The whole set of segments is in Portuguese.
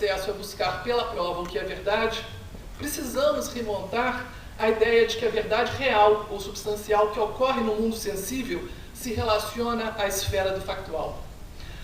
processo é buscar pela prova o que é verdade, precisamos remontar a ideia de que a verdade real ou substancial que ocorre no mundo sensível se relaciona à esfera do factual.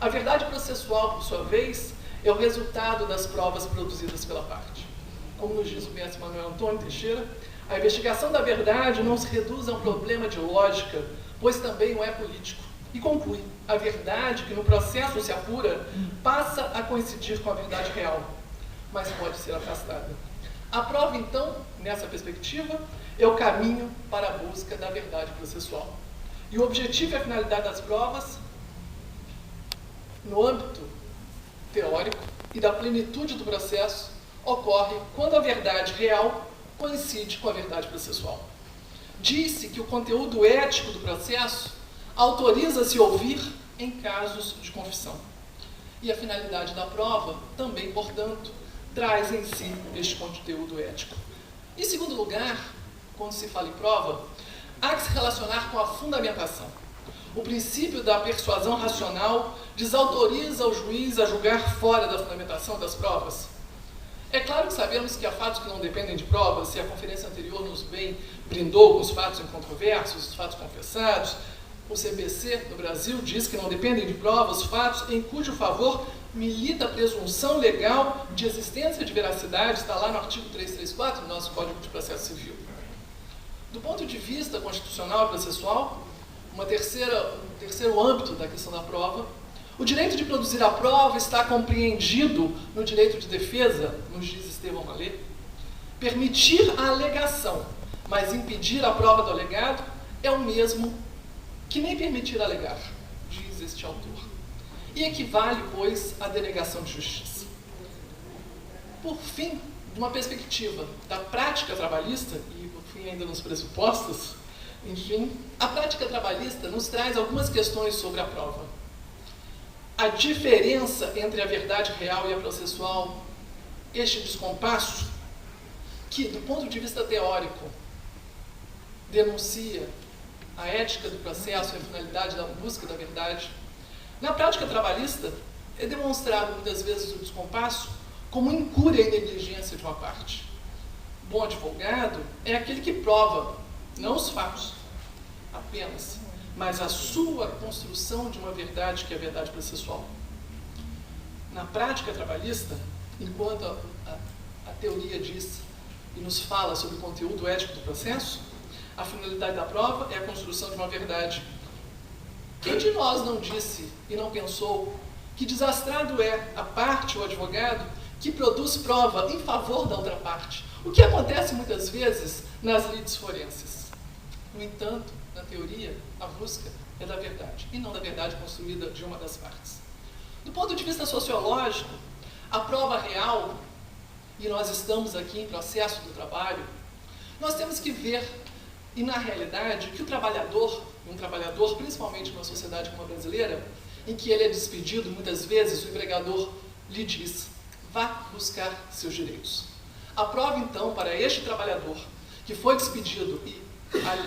A verdade processual, por sua vez, é o resultado das provas produzidas pela parte. Como nos diz o mestre Manuel Antônio Teixeira, a investigação da verdade não se reduz a um problema de lógica, pois também o é político. E conclui, a verdade que no processo se apura passa a coincidir com a verdade real, mas pode ser afastada. A prova, então, nessa perspectiva, é o caminho para a busca da verdade processual. E o objetivo e a finalidade das provas, no âmbito teórico e da plenitude do processo, ocorre quando a verdade real coincide com a verdade processual. Diz-se que o conteúdo ético do processo autoriza-se a ouvir em casos de confissão. E a finalidade da prova também, portanto, traz em si este conteúdo ético. Em segundo lugar, quando se fala em prova, há que se relacionar com a fundamentação. O princípio da persuasão racional desautoriza o juiz a julgar fora da fundamentação das provas. É claro que sabemos que há fatos que não dependem de provas, e a conferência anterior nos bem brindou com os fatos incontroversos, os fatos confessados. O CPC do Brasil diz que não dependem de provas fatos em cujo favor milita a presunção legal de existência de veracidade, está lá no artigo 334 do nosso Código de Processo Civil. Do ponto de vista constitucional e processual, um terceiro âmbito da questão da prova, o direito de produzir a prova está compreendido no direito de defesa, nos diz Estevão Mallet. Permitir a alegação, mas impedir a prova do alegado é o mesmo que nem permitir alegar, diz este autor. E equivale, pois, à denegação de justiça. Por fim, de uma perspectiva da prática trabalhista, e por fim ainda nos pressupostos, enfim, a prática trabalhista nos traz algumas questões sobre a prova. A diferença entre a verdade real e a processual, este descompasso, que, do ponto de vista teórico, denuncia a ética do processo e a finalidade da busca da verdade, na prática trabalhista é demonstrado muitas vezes o descompasso como incúria e negligência de uma parte. Bom advogado é aquele que prova, não os fatos apenas, mas a sua construção de uma verdade que é a verdade processual. Na prática trabalhista, enquanto a teoria diz e nos fala sobre o conteúdo ético do processo, a finalidade da prova é a construção de uma verdade. Quem de nós não disse e não pensou que desastrado é a parte ou advogado que produz prova em favor da outra parte? O que acontece muitas vezes nas lides forenses. No entanto, na teoria, a busca é da verdade, e não da verdade construída de uma das partes. Do ponto de vista sociológico, a prova real, e nós estamos aqui em processo do trabalho, nós temos que ver, e na realidade, que o trabalhador, um trabalhador, principalmente numa sociedade como a brasileira, em que ele é despedido, muitas vezes o empregador lhe diz, vá buscar seus direitos. A prova, então, para este trabalhador que foi despedido e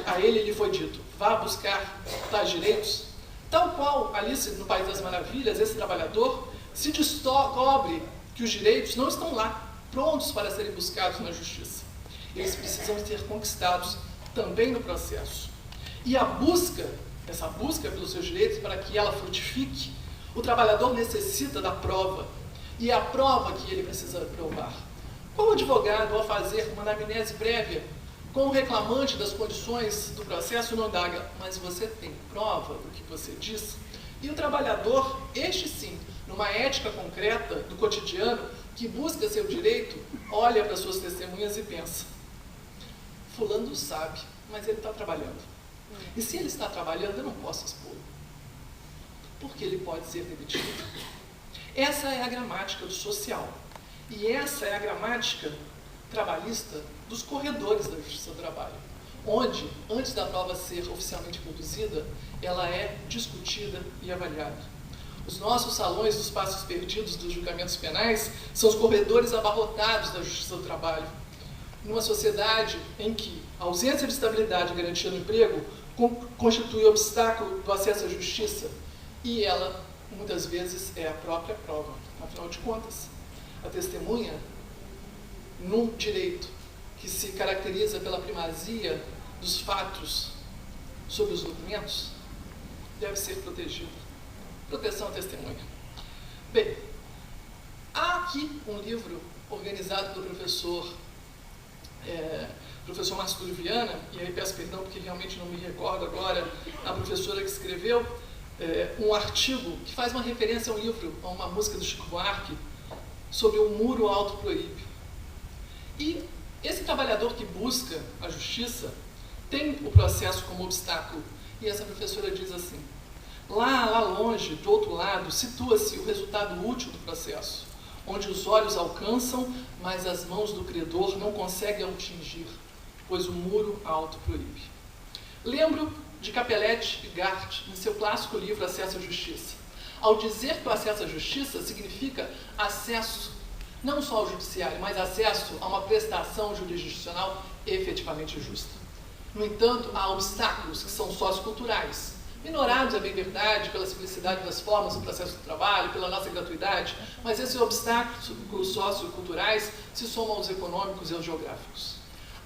a ele lhe foi dito, vá buscar tais direitos, tal qual Alice no País das Maravilhas, esse trabalhador se descobre que os direitos não estão lá, prontos para serem buscados na justiça. Eles precisam ser conquistados também no processo. E a busca, essa busca pelos seus direitos, para que ela frutifique, o trabalhador necessita da prova, e é a prova que ele precisa provar. Qual advogado, ao fazer uma anamnese prévia com o reclamante das condições do processo, não indaga, mas você tem prova do que você diz? E o trabalhador, este sim, numa ética concreta do cotidiano, que busca seu direito, olha para suas testemunhas e pensa, fulano sabe, mas ele está trabalhando. E se ele está trabalhando, eu não posso expô-lo, porque ele pode ser demitido. Essa é a gramática do social. E essa é a gramática trabalhista dos corredores da Justiça do Trabalho, onde, antes da prova ser oficialmente produzida, ela é discutida e avaliada. Os nossos salões dos passos perdidos dos julgamentos penais são os corredores abarrotados da Justiça do Trabalho. Numa sociedade em que a ausência de estabilidade e garantia no emprego constitui obstáculo do acesso à justiça, e ela, muitas vezes, é a própria prova. Afinal de contas, a testemunha, num direito que se caracteriza pela primazia dos fatos sobre os documentos, deve ser protegida. Proteção à testemunha. Bem, há aqui um livro organizado pelo professor Márcio Viana, e aí peço perdão porque realmente não me recordo agora a professora que escreveu, um artigo que faz uma referência a um livro, a uma música do Chico Buarque, sobre o muro autoproíbe. E esse trabalhador que busca a justiça tem o processo como obstáculo. E essa professora diz assim: lá longe, do outro lado, situa-se o resultado útil do processo, onde os olhos alcançam, mas as mãos do credor não conseguem atingir, pois o muro autoproíbe. Lembro de Capelletti e Gart, em seu clássico livro Acesso à Justiça. Ao dizer que o acesso à justiça significa acesso não só ao judiciário, mas acesso a uma prestação jurisdicional efetivamente justa. No entanto, há obstáculos que são socioculturais, minorados, é bem verdade, pela simplicidade das formas do processo do trabalho, pela nossa gratuidade, mas esses obstáculos socioculturais se somam aos econômicos e aos geográficos.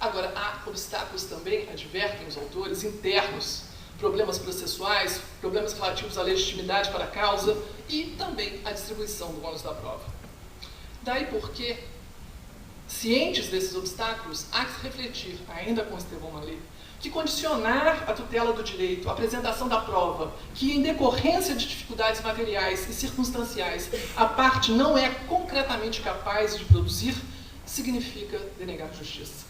Agora, há obstáculos também, advertem os autores, internos, problemas processuais, problemas relativos à legitimidade para a causa e também à distribuição do ônus da prova. Daí porque, cientes desses obstáculos, há que se refletir, ainda com Estevão Mallet, que condicionar a tutela do direito, a apresentação da prova, que em decorrência de dificuldades materiais e circunstanciais a parte não é concretamente capaz de produzir, significa denegar justiça.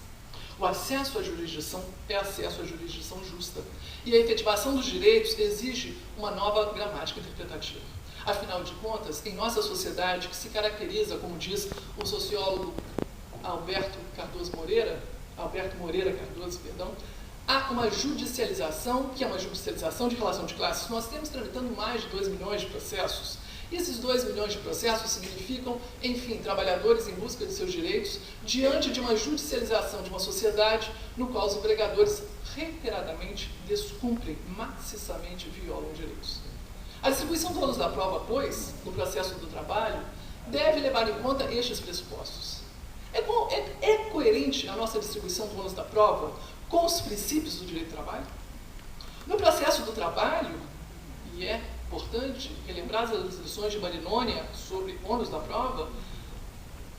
O acesso à jurisdição é acesso à jurisdição justa. E a efetivação dos direitos exige uma nova gramática interpretativa. Afinal de contas, em nossa sociedade, que se caracteriza, como diz o sociólogo Alberto Moreira Cardoso, há uma judicialização, que é uma judicialização de relação de classes. Nós temos tramitando mais de 2 milhões de processos. E esses 2 milhões de processos significam, enfim, trabalhadores em busca de seus direitos diante de uma judicialização de uma sociedade no qual os empregadores reiteradamente descumprem, maciçamente violam direitos. A distribuição do ônus da prova, pois, no processo do trabalho, deve levar em conta estes pressupostos. É coerente a nossa distribuição do ônus da prova com os princípios do direito do trabalho? No processo do trabalho, e é importante relembrar as lições de Marinônia sobre ônus da prova,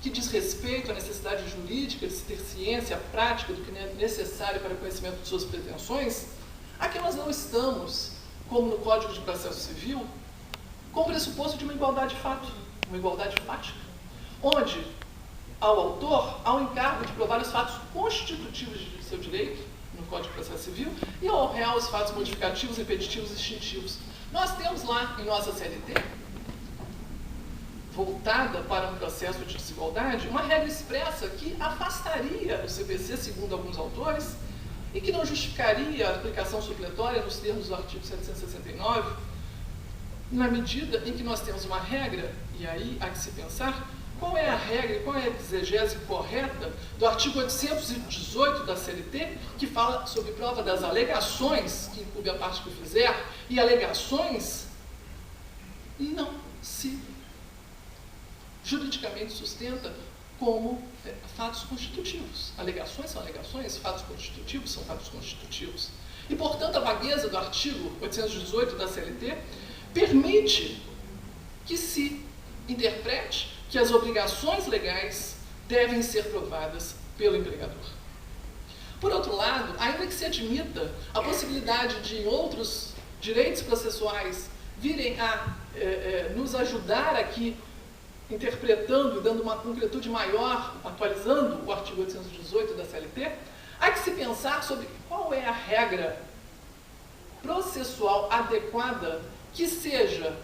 que diz respeito à necessidade jurídica de se ter ciência prática do que é necessário para o conhecimento de suas pretensões, aqui nós não estamos, como no Código de Processo Civil, com o pressuposto de uma igualdade de fato, uma igualdade fática, onde ao autor há o encargo de provar os fatos constitutivos de seu direito, no Código de Processo Civil, e ao réu os fatos modificativos, repetitivos e extintivos. Nós temos lá em nossa CLT, voltada para um processo de desigualdade, uma regra expressa que afastaria o CPC, segundo alguns autores, e que não justificaria a aplicação supletória nos termos do artigo 769, na medida em que nós temos uma regra, e aí há que se pensar, qual é a regra, qual é a exegese correta do artigo 818 da CLT, que fala sobre prova das alegações, que inclui a parte que fizer, e alegações não se juridicamente sustenta como fatos constitutivos. Alegações são alegações, fatos constitutivos são fatos constitutivos. E, portanto, a vagueza do artigo 818 da CLT permite que se interprete que as obrigações legais devem ser provadas pelo empregador. Por outro lado, ainda que se admita a possibilidade de outros direitos processuais virem a nos ajudar aqui, interpretando e dando uma concretude maior, atualizando o artigo 818 da CLT, há que se pensar sobre qual é a regra processual adequada que seja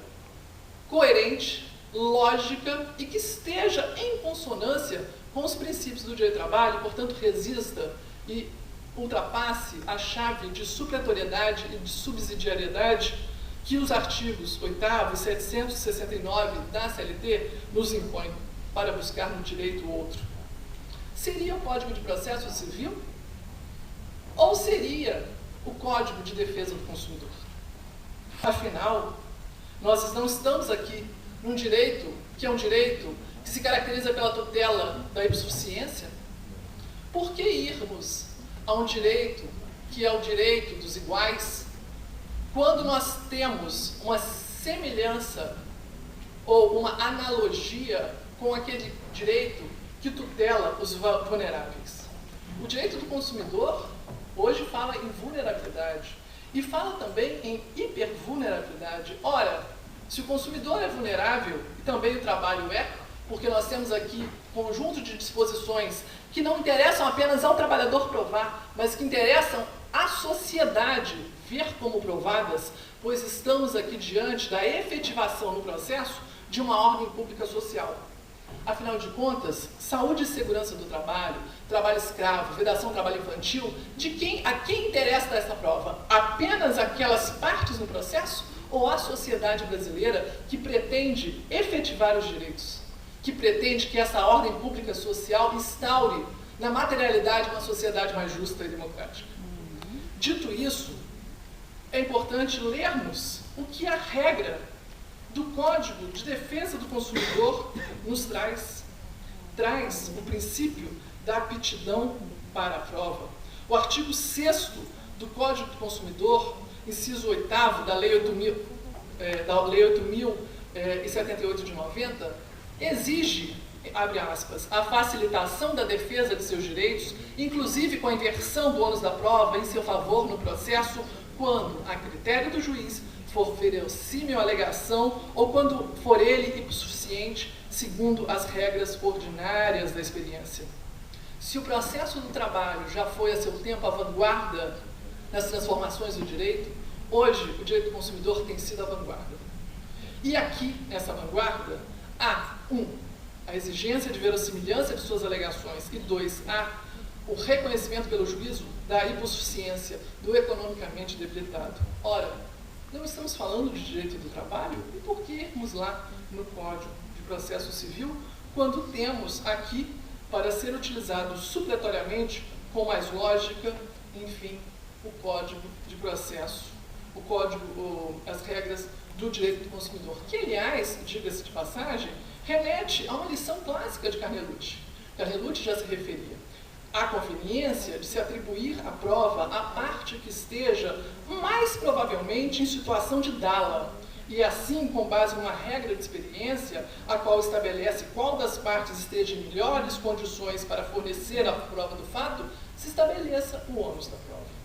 coerente, lógica e que esteja em consonância com os princípios do direito do trabalho, portanto, resista e ultrapasse a chave de supletoriedade e de subsidiariedade que os artigos 8º e 769 da CLT nos impõem para buscar no direito o outro. Seria o Código de Processo Civil ou seria o Código de Defesa do Consumidor? Afinal, nós não estamos aqui num direito que é um direito que se caracteriza pela tutela da hipossuficiência, por que irmos a um direito que é o direito dos iguais, quando nós temos uma semelhança ou uma analogia com aquele direito que tutela os vulneráveis? O direito do consumidor hoje fala em vulnerabilidade e fala também em hipervulnerabilidade. Ora, se o consumidor é vulnerável, e também o trabalho é, porque nós temos aqui um conjunto de disposições que não interessam apenas ao trabalhador provar, mas que interessam à sociedade ver como provadas, pois estamos aqui diante da efetivação no processo de uma ordem pública social. Afinal de contas, saúde e segurança do trabalho, trabalho escravo, vedação ao trabalho infantil, a quem interessa essa prova? Apenas aquelas partes no processo ou a sociedade brasileira que pretende efetivar os direitos? Que pretende que essa ordem pública social instaure na materialidade uma sociedade mais justa e democrática? Dito isso, é importante lermos o que a regra do Código de Defesa do Consumidor nos traz. Traz o princípio da aptidão para a prova. O artigo 6º do Código do Consumidor, inciso 8º da Lei 8.078 de 90, exige, abre aspas, a facilitação da defesa de seus direitos, inclusive com a inversão do ônus da prova em seu favor no processo, quando, a critério do juiz, for verossímil a alegação ou quando for ele hipossuficiente, segundo as regras ordinárias da experiência. Se o processo do trabalho já foi, a seu tempo, a vanguarda nas transformações do direito, hoje o direito do consumidor tem sido a vanguarda. E aqui, nessa vanguarda, há, a exigência de verossimilhança de suas alegações, e 2, há o reconhecimento pelo juízo da hipossuficiência do economicamente debilitado. Ora, não estamos falando de direito do trabalho? E por que irmos lá no Código de Processo Civil, quando temos aqui, para ser utilizado supletoriamente, com mais lógica, enfim, o Código de Processo, as regras do direito do consumidor, que, aliás, diga-se de passagem, remete a uma lição clássica de Carnelucci. Carnelucci já se referia à conveniência de se atribuir a prova à parte que esteja mais provavelmente em situação de dá-la, e assim, com base numa regra de experiência, a qual estabelece qual das partes esteja em melhores condições para fornecer a prova do fato, se estabeleça o ônus da prova.